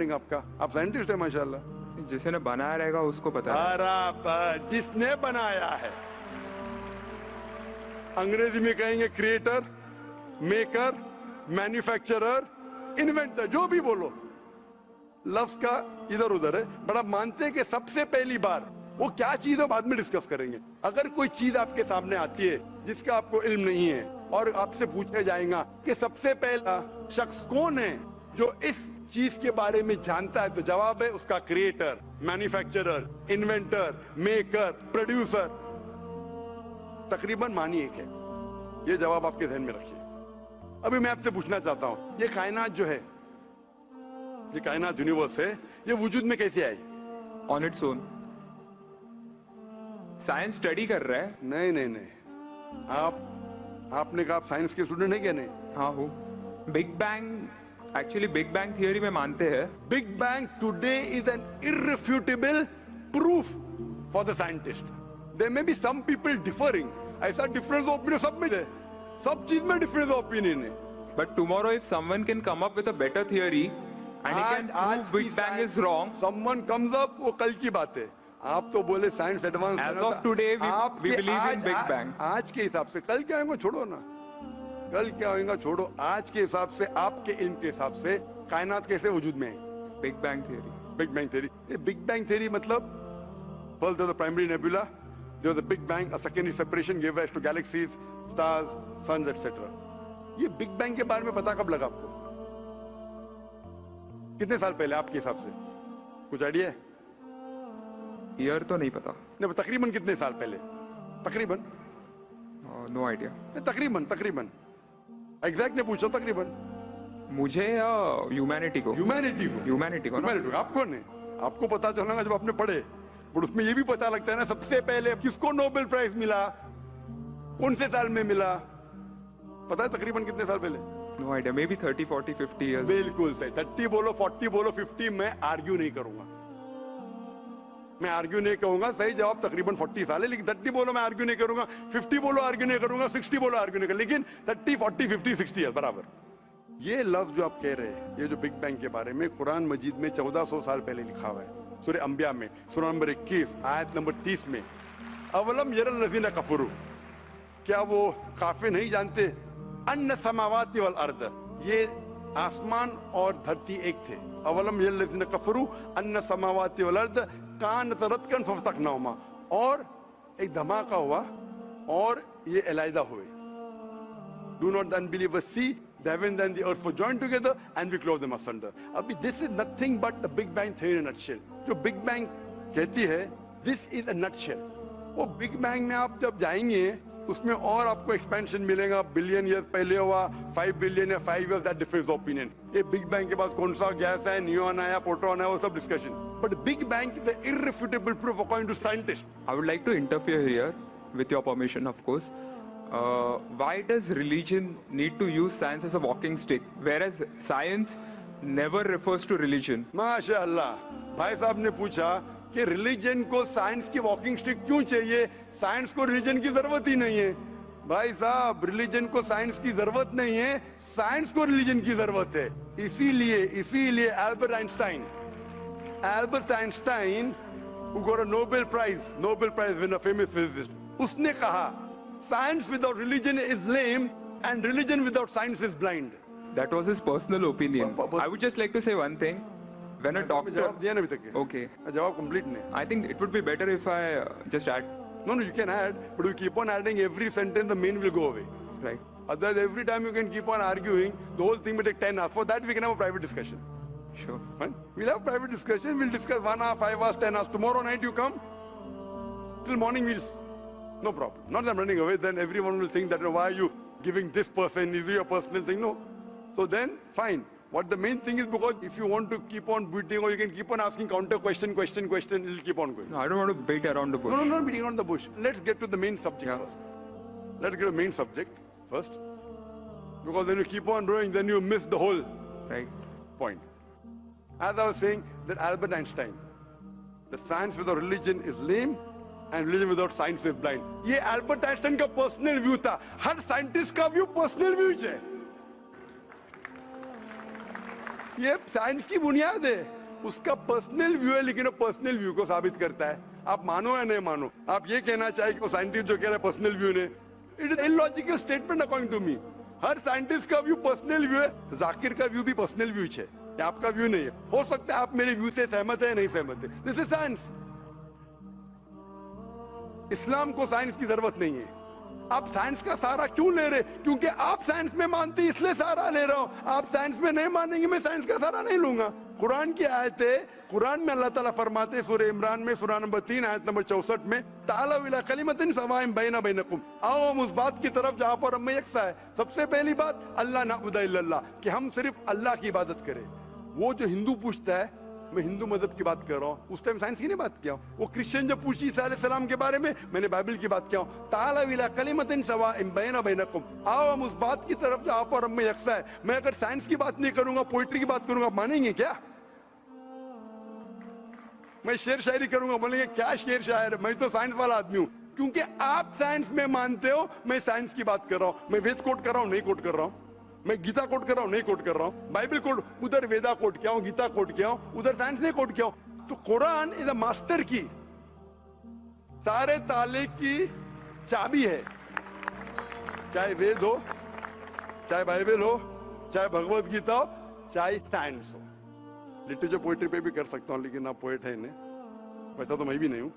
आपका, आप साइंटिस्ट है माशाल्लाह। जिसने बनाया रहेगा उसको पता है। बराबर, जिसने बनाया है। अंग्रेजी में कहेंगे क्रिएटर, मेकर, मैन्युफैक्चरर, इन्वेंटर, जो भी बोलो, लफ्ज का इधर उधर है। बट आप मानते हैं कि सबसे पहली बार वो क्या चीज है बाद में डिस्कस करेंगे। अगर कोई चीज आपके सामने आती है जिसका आपको इल्म नहीं है और आपसे पूछा जाएगा कि सबसे पहला शख्स कौन है जो इस चीज के बारे में जानता है, तो जवाब है उसका creator, manufacturer, inventor, maker, producer. तकरीबन मानी एक है। ये जवाब आपके ध्यान में रखिए। अभी मैं आपसे पूछना चाहता हूं, ये कायनात जो है, ये कायनात यूनिवर्स है, ये वजूद में कैसे आई? On its own. Science study कर रहा है। नहीं नहीं नहीं, आपने कहा आप साइंस के स्टूडेंट है क्या? नहीं। हाँ हूँ। Big bang, actually big bang theory में मानते हैं। Big bang today is an irrefutable proof for the scientist. There may be some people differing, ऐसा डिफरेंस ऑफ ओपिनियन सब में है, सब चीज में डिफरेंस ऑफ ओपिनियन है। But tomorrow if someone can come up with a better theory and he can prove big bang is wrong, someone comes up, वो कल की बात है। आप तो बोले science advance, age of today we believe in big bang. आज के हिसाब से, कल क्या होगा छोड़ो ना, कल क्या होगा छोड़ो, आज के हिसाब से, आपके इल्म के हिसाब से कायनात कैसे वजूद में है? Big bang theory. Big bang theory. ये बिग बैंग थियरी मतलब first there was the primary nebula, there was the big bang, a secondary separation give rise to galaxies, stars, suns etcetera. ये बिग बैंग के बारे में पता कब लगा आपको? कितने साल पहले आपके हिसाब से? कुछ आइडिया है? ईयर तो नहीं पता। नहीं, तकरीबन कितने साल पहले? तकरीबन नो आइडिया। तकरीबन एग्जैक्ट ने पूछा, तकरीबन। मुझे या ह्यूमैनिटी को? ह्यूमैनिटी को आप कौन है? आपको पता चलेगा जब आपने पढ़े। बट उसमें ये भी पता लगता है ना, सबसे पहले किसको नोबेल प्राइज मिला, कौन से साल में मिला, पता है तकरीबन कितने साल पहले? No idea, maybe 30, 40, 50 years. बिल्कुल सही। 30 बोलो, 40 बोलो, 50, मैं आर्ग्यू नहीं करूंगा, मैं आर्ग्यू नहीं कहूंगा। सही जवाब तकरीबन 40 साल है, लेकिन 30 बोलो मैं आर्ग्यू नहीं करूंगा, 50 बोलो आर्ग्यू नहीं करूंगा, 60 बोलो आर्ग्यू नहीं करूंगा, लेकिन 30, 40, 50, 60 है बराबर। ये लफ्ज जो आप कह रहे हैं, ये जो बिग बैंग के बारे में कुरान मजीद में 1400 साल पहले लिखा हुआ है, सूरह अंबिया में, सूरह नंबर 21 आयत नंबर 30 में, अवलम यरल लज़ीना कफरू, क्या वो काफिर नहीं जानते, अन्ना समावाति वल अर्द, ये आसमान और धरती एक थे। अवलम यरल लज़ीना कफरू अन्ना समावाति वल अर्द कान तरतकन फफ्तकनाहुमा, और एक धमाका हुआ और ये अलहदा हुए। Do not the unbelievers see the heavens and the earth were joined together and we clove them asunder. अभी this is nothing but the Big Bang theory in a nutshell. जो Big Bang कहती है, this is a nutshell. वो Big Bang में आप जब जाएंगे उसमें और आपको एक्सपेंशन मिलेगा, बिलियन ईयर्स पहले हुआ, 5 बिलियन या 5 years, that difference of opinion. ये बिग बैंग के बाद कौन सा गैस है, न्यूट्रॉन आया, प्रोटॉन आया, वो सब डिस्कशन। But big bang is the irrefutable proof according to scientist. I would like to interfere here, with your permission, of course. Why does religion need to use science as a walking stick, whereas science never refers to religion? माशाअल्लाह, भाई साहब ने पूछा कि religion को science की walking stick क्यों चाहिए, साइंस को रिलीजन की जरूरत ही नहीं है। भाई साहब, रिलीजन को साइंस की जरूरत नहीं है, साइंस को रिलीजन की जरूरत है। इसीलिए Albert Einstein who got a Nobel Prize winner, famous physicist, उसने कहा science without religion is lame and religion without science is blind. That was his personal opinion. I would just like to say one thing. When a doctor... जवाब दिया ना अभी तक? Okay. जवाब complete नहीं। I think it would be better if I just add. No, you can add, but you keep on adding every sentence, the main will go away. Right. Otherwise, every time you can keep on arguing, the whole thing will take 10 hours. For that, we can have a private discussion. Sure. Fine? We'll have private discussion. We'll discuss 1 hour, 5 hours, 10 hours. Tomorrow night you come. Till morning no problem. Not that I'm running away. Then everyone will think that, why are you giving this person? Is it your personal thing? No. So then, fine. What the main thing is, because if you want to keep on beating, or you can keep on asking counter question, it'll keep on going. No, I don't want to beat around the bush. No, not beating around the bush. Let's get to the main subject first. Let's get to the main subject first. Because when you keep on growing, then you miss the whole point. As I was saying, that Albert Einstein, that science without religion is lame and religion without science is blind. ये Albert Einstein का personal view था. हर scientist का view personal view है. ये science की बुनियाद है, उसका पर्सनल व्यू है, लेकिन वो पर्सनल व्यू को साबित करता है। आप मानो या नहीं मानो, आप ये कहना चाहे कि वो साइंटिस्ट जो कह रहे हैं पर्सनल व्यू ने, it is illogical statement according to me. हर साइंटिस्ट का व्यू पर्सनल व्यू है, जाकिर का व्यू भी पर्सनल व्यू है, ये आपका व्यू नहीं है। हो सकता है आप मेरे व्यू से सहमत है, नहीं सहमत है, दिस इज साइंस। इस्लाम को साइंस की जरूरत नहीं है। आप साइंस का सहारा क्यों ले रहे? क्योंकि आप साइंस में मानते इसलिए सहारा ले रहा हूं। आप साइंस में नहीं मानेंगे, मैं साइंस का सहारा नहीं लूंगा। कुरान की आयत है, कुरान में अल्लाह ताला फरमाते सूरह इमरान में सूरह नंबर 3 आयत नंबर 64 में, तालू इला कलिमतिन सवाइन बैना बैनकुम, आओ हम उस बात की तरफ जहां पर हम में यकसा है। सबसे पहली बात अल्लाह नअबुदा इल्लल्लाह, कि हम सिर्फ अल्लाह की इबादत करें। वो जो हिंदू पूछता है, मैं हिंदू मजहब की बात कर रहा हूँ, उस टाइम साइंस की नहीं बात किया हूँ। वो क्रिश्चियन जब पूछी ईसा अलैहिस्सलाम के बारे में, मैंने बाइबल की बात किया हूँ। ताला इला कलिमतिन सवाइन बैना बैनकुम, आओ हम उस बात की तरफ जहां पर हम में यकसा है। मैं अगर साइंस की बात नहीं करूंगा, पोइट्री की बात करूंगा, आप मानेंगे क्या? मैं शेर शायरी करूंगा, बोलेंगे क्या शेर शायर, मैं तो साइंस वाला आदमी हूं। क्योंकि आप साइंस में मानते हो, मैं साइंस की बात कर रहा हूं। मैं वेद कोट कर रहा हूं, नहीं कोट कर रहा हूं। मैं गीता कोट कर रहा हूं, नहीं कोट कर रहा हूं। बाइबल कोट, उधर वेदा कोट किया हूं, गीता कोट किया हूं, उधर साइंस नहीं कोट किया हूं। तो कुरान इज अ मास्टर की, सारे ताले की चाबी है। चाहे वेद हो, चाहे बाइबल हो, चाहे भगवत गीता हो, चाहे साइंस हो। लिटरेचर पोएट्री पे भी कर सकता हूं, लेकिन आप पोएट है नहीं, वैसा तो मैं भी नहीं हूं।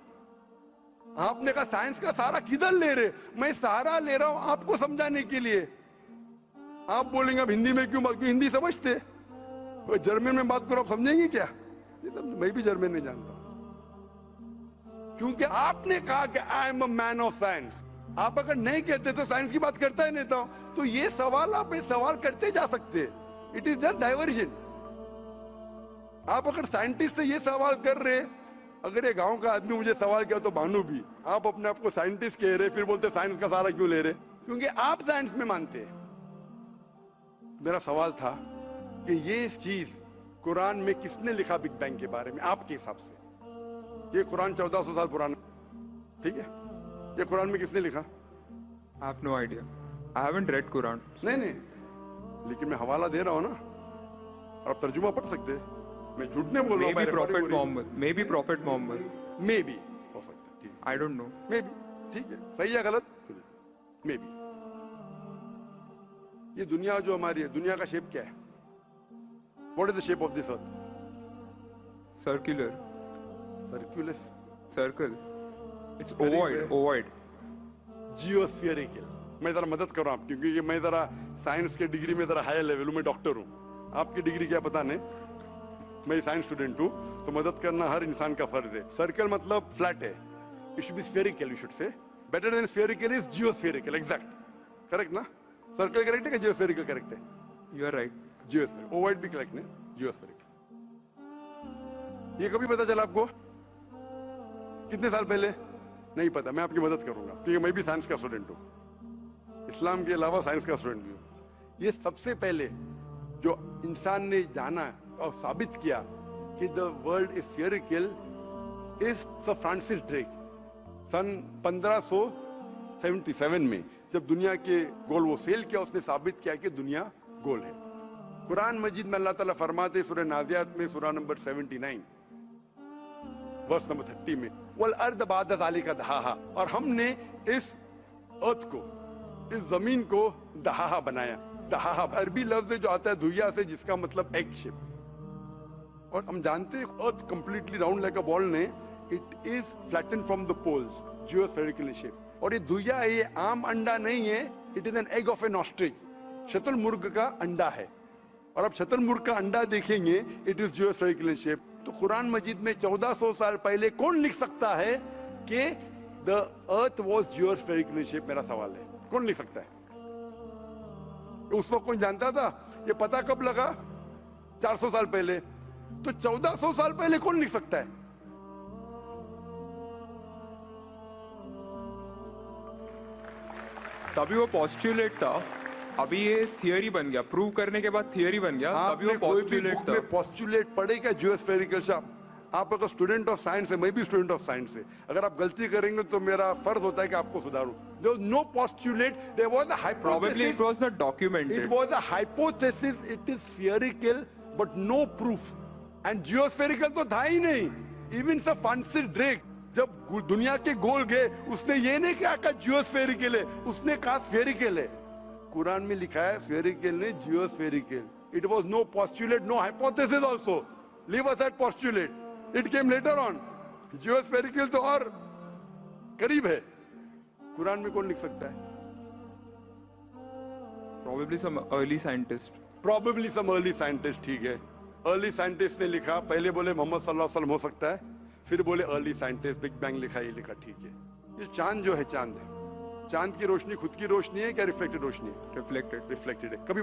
आपने कहा साइंस का सहारा किधर ले रहे? मैं सहारा ले रहा हूं आपको समझाने के लिए। आप बोलेंगे अब हिंदी में क्यों? हिंदी समझते, तो जर्मन में बात करो, आप समझेंगे क्या? मैं भी जर्मन नहीं जानता, क्योंकि आपने कहा कि I am a man of science. आप अगर नहीं कहते तो साइंस की बात करता ही नहीं था। तो ये सवाल आप सवाल करते जा सकते, इट इज जस्ट डाइवर्जन। आप अगर साइंटिस्ट से ये सवाल कर रहे, अगर ये गांव का आदमी मुझे सवाल किया तो भानु भी, आप अपने आप को साइंटिस्ट कह रहे, फिर बोलते साइंस का सहारा क्यों ले रहे? क्योंकि आप साइंस में मानते हैं। मेरा सवाल था कि ये चीज कुरान में किसने लिखा बिग बैंग के बारे में आपके हिसाब से? ये कुरान 1400 साल पुराना, ठीक है? ये कुरान में किसने लिखा? I have no idea. I haven't read Quran. नहीं, लेकिन मैं हवाला दे रहा हूं ना, और आप तर्जुमा पढ़ सकते हैं। मैं झूठ नहीं बोल रहा हूं। Maybe Prophet Muhammad. Maybe Prophet Muhammad. May be हो सकता है, ठीक है। I don't know. May be, ठीक है, सही है गलत, मे बी। ये दुनिया जो हमारी है, दुनिया का शेप क्या है? What is the shape of this earth? Circular. सर्कुलस, Circle. It's Very ovoid. well. Ovoid. जियोस्फियरिकल। मैं जरा मदद कर रहा हूं, क्योंकि मैं जरा साइंस के डिग्री में जरा हाई लेवल हूं, मैं डॉक्टर हूं। आपकी डिग्री क्या पता नहीं, मैं साइंस स्टूडेंट हूं, तो मदद करना हर इंसान का फर्ज है। सर्कल मतलब फ्लैट है, it should be spherical, you should say. Better than spherical is geospherical, exact, correct ना? सर्कल करेक्ट है कि जियोस्फेरिकल करेक्ट है? You are right. Geospherical, ovoid भी करेक्ट है, जियोस्फेरिकल। ये कभी पता चला आपको? कितने साल पहले? नहीं पता, मैं आपकी मदद करूंगा, क्योंकि मैं भी साइंस का स्टूडेंट हूं, इस्लाम के अलावा साइंस का स्टूडेंट भी हूं। ये सबसे पहले जो इंसान ने जाना और साबित किया कि the world is spherical is sir Francis Drake. सन 1577 में जब दुनिया के गोल वो सेल किया, उसने साबित किया कि दुनिया गोल है। कुरान मजीद में अल्लाह ताला फरमाते सूरह नाज़ियात में सूरह नंबर 79 वर्स नंबर 30 में, वल अर्द बाद ज़ालिका दहाहा, और हमने इस अर्थ को, इस जमीन को दहाहा बनाया। दहाहा अरबी लफ्ज है जो आता है धुइया से, जिसका मतलब एग शेप। और हम जानते हैं earth completely round like a ball ने, it is flatten from the poles, geospherical shape. और ये धुइया है, ये आम अंडा नहीं है, it is an egg of an ostrich, शतुरमुर्ग का अंडा है। और अब शतुरमुर्ग का अंडा देखेंगे, इट इज जियोस्फेरिकल शेप। तो कुरान मजीद में 1400 साल पहले कौन लिख सकता है कि द अर्थ वॉज जियोस्फेरिकल शेप? मेरा सवाल है, कौन लिख सकता है? उस वक्त कौन जानता था? ये पता कब लगा? 400 साल पहले। तो 1400 साल पहले कौन लिख सकता है? तभी वो पोस्टुलेट था, अभी ये थियरी बन गया, प्रूव करने के बाद थियरी बन गया। तभी वो पोस्टुलेट था। पोस्टुलेट पढ़ेगा जियोस्फेरिकल शेप। आप अगर स्टूडेंट ऑफ साइंस है, मैं भी स्टूडेंट ऑफ साइंस है, अगर आप गलती करेंगे तो मेरा फर्ज होता है कि आपको सुधारूं। There was no postulate, there was a hypothesis. Probably it was not documented. It was a hypothesis, it is spherical, but no proof. And geospherical तो था ही नहीं। इवन सर फ्रांसिस ड्रेक जब दुनिया के गोल गए, उसने ये नहीं कहा जियोस्फेरिकल है, उसने कहा स्फेरिकल है। कुरान में लिखा है स्फेरिकल ने geospherical. It was no postulate, no hypothesis also. Leave aside postulate, it came later on. Geospherical तो और करीब है। कुरान में कौन लिख सकता है? Probably some early scientist. Probably some early scientist, ठीक है। अर्ली साइंटिस्ट ने लिखा, पहले बोले मोहम्मद सल्लल्लाहु अलैहि वसल्लम हो सकता है, फिर बोले अर्ली साइंटिस्ट, बिग बैंग लिखा, ये लिखा, ठीक है। ये चांद जो है, चांद है, चांद की रोशनी खुद की रोशनी है क्या रिफ्लेक्टेड रोशनी है? Reflected. रिफ्लेक्टेड है। कभी